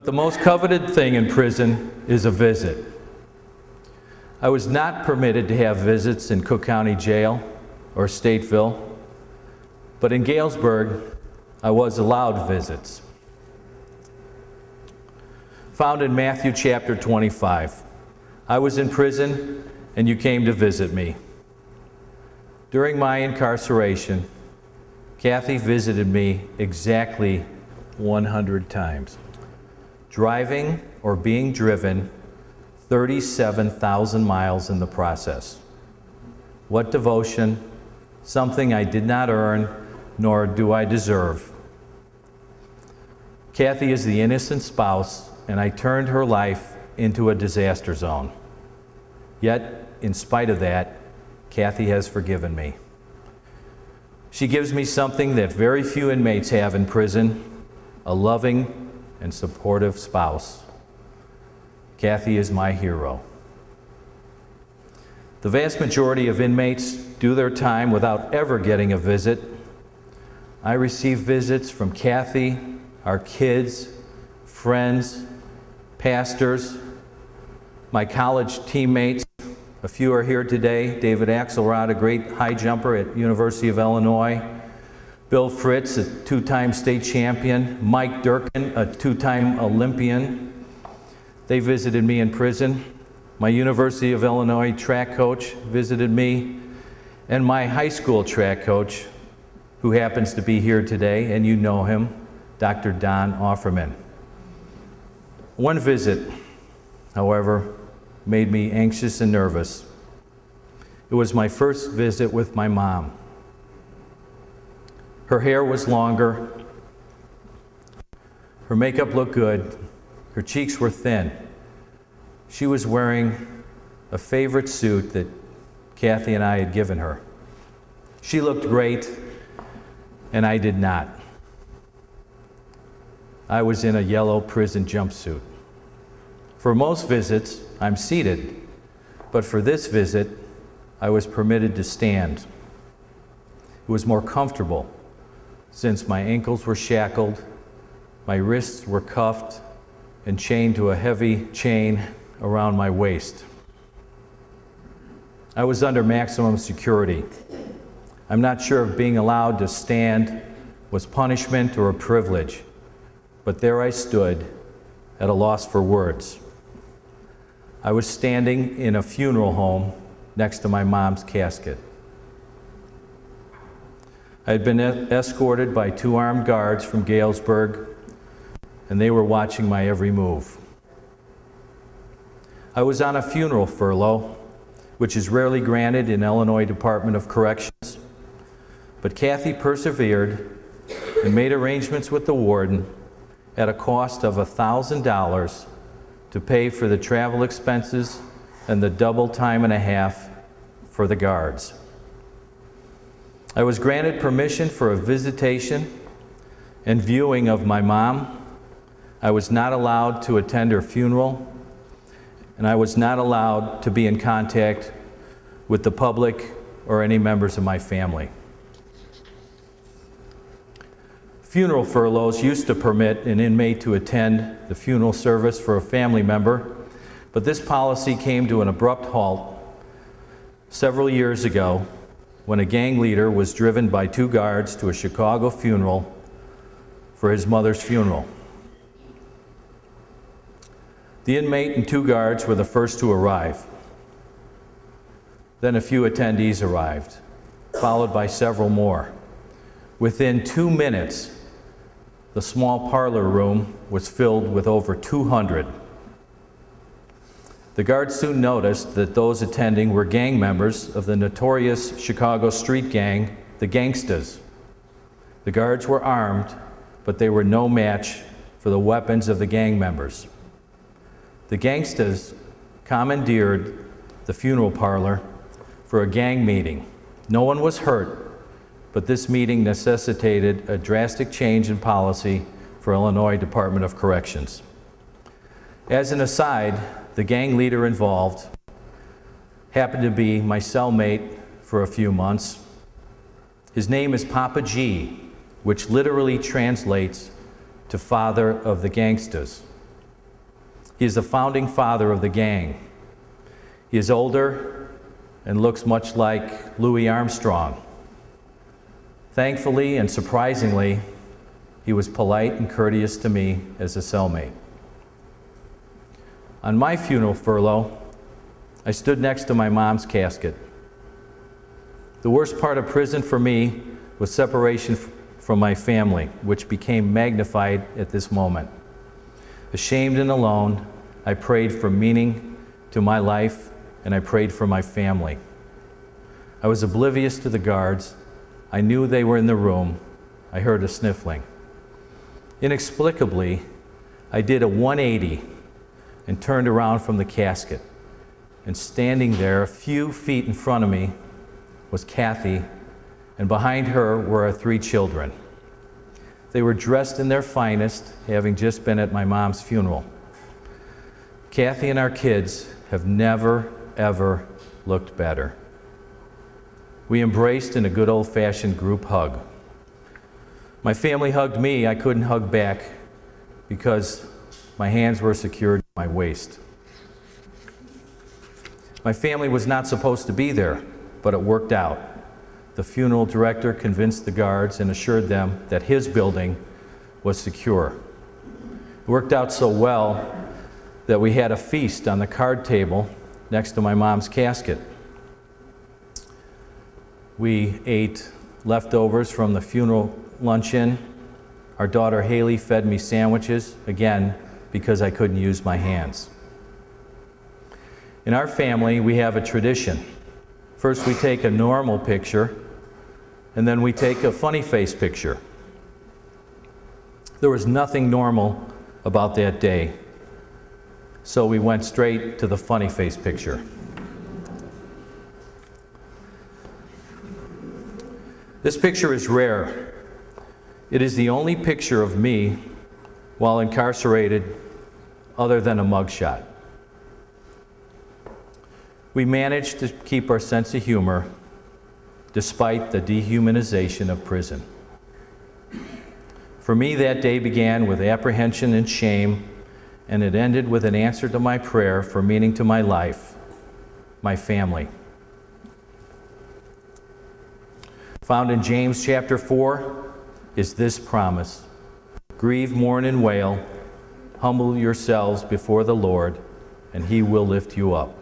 The most coveted thing in prison is a visit. I was not permitted to have visits in Cook County Jail or Stateville, but in Galesburg, I was allowed visits. Found in Matthew chapter 25. I was in prison and you came to visit me. During my incarceration, Kathy visited me exactly 100 times. Driving or being driven 37,000 miles in the process. What devotion, something I did not earn, nor do I deserve. Kathy is the innocent spouse, and I turned her life into a disaster zone. Yet, in spite of that, Kathy has forgiven me. She gives me something that very few inmates have in prison, a loving and supportive spouse. Kathy is my hero. The vast majority of inmates do their time without ever getting a visit. I receive visits from Kathy, our kids, friends, pastors, my college teammates. A few are here today. David Axelrod, a great high jumper at University of Illinois. Bill Fritz, a two-time state champion. Mike Durkin, a two-time Olympian. They visited me in prison. My University of Illinois track coach visited me. And my high school track coach, who happens to be here today, and you know him, Dr. Don Offerman. One visit, however, made me anxious and nervous. It was my first visit with my mom. Her hair was longer, her makeup looked good, her cheeks were thin. She was wearing a favorite suit that Kathy and I had given her. She looked great, and I did not. I was in a yellow prison jumpsuit. For most visits, I'm seated, but for this visit, I was permitted to stand. It was more comfortable since my ankles were shackled, my wrists were cuffed and chained to a heavy chain around my waist. I was under maximum security. I'm not sure if being allowed to stand was punishment or a privilege, but there I stood at a loss for words. I was standing in a funeral home next to my mom's casket. I had been escorted by 2 armed guards from Galesburg, and they were watching my every move. I was on a funeral furlough, which is rarely granted in Illinois Department of Corrections, but Kathy persevered and made arrangements with the warden at a cost of $1,000 to pay for the travel expenses and the double time and a half for the guards. I was granted permission for a visitation and viewing of my mom. I was not allowed to attend her funeral, and I was not allowed to be in contact with the public or any members of my family. Funeral furloughs used to permit an inmate to attend the funeral service for a family member, but this policy came to an abrupt halt several years ago when a gang leader was driven by 2 guards to a Chicago funeral for his mother's funeral. The inmate and 2 guards were the first to arrive. Then a few attendees arrived, followed by several more. Within 2 minutes, the small parlor room was filled with over 200. The guards soon noticed that those attending were gang members of the notorious Chicago street gang, the Gangstas. The guards were armed, but they were no match for the weapons of the gang members. The Gangstas commandeered the funeral parlor for a gang meeting. No one was hurt, but this meeting necessitated a drastic change in policy for Illinois Department of Corrections. As an aside, the gang leader involved happened to be my cellmate for a few months. His name is Papa G, which literally translates to father of the Gangstas. He is the founding father of the gang. He is older and looks much like Louis Armstrong. Thankfully and surprisingly, he was polite and courteous to me as a cellmate. On my funeral furlough, I stood next to my mom's casket. The worst part of prison for me was separation from my family, which became magnified at this moment. Ashamed and alone, I prayed for meaning to my life, and I prayed for my family. I was oblivious to the guards. I knew they were in the room. I heard a sniffling. Inexplicably, I did a 180 and turned around from the casket. And standing there a few feet in front of me was Kathy, and behind her were our 3 children. They were dressed in their finest, having just been at my mom's funeral. Kathy and our kids have never, ever looked better. We embraced in a good old-fashioned group hug. My family hugged me. I couldn't hug back because my hands were secured to my waist. My family was not supposed to be there, but it worked out. The funeral director convinced the guards and assured them that his building was secure. It worked out so well that we had a feast on the card table next to my mom's casket. We ate leftovers from the funeral luncheon. Our daughter Haley fed me sandwiches, again, because I couldn't use my hands. In our family, we have a tradition. First, we take a normal picture, and then we take a funny face picture. There was nothing normal about that day, so we went straight to the funny face picture. This picture is rare. It is the only picture of me while incarcerated other than a mugshot. We managed to keep our sense of humor despite the dehumanization of prison. For me, that day began with apprehension and shame, and it ended with an answer to my prayer for meaning to my life, my family. Found in James chapter 4 is this promise: grieve, mourn, and wail, humble yourselves before the Lord, and He will lift you up.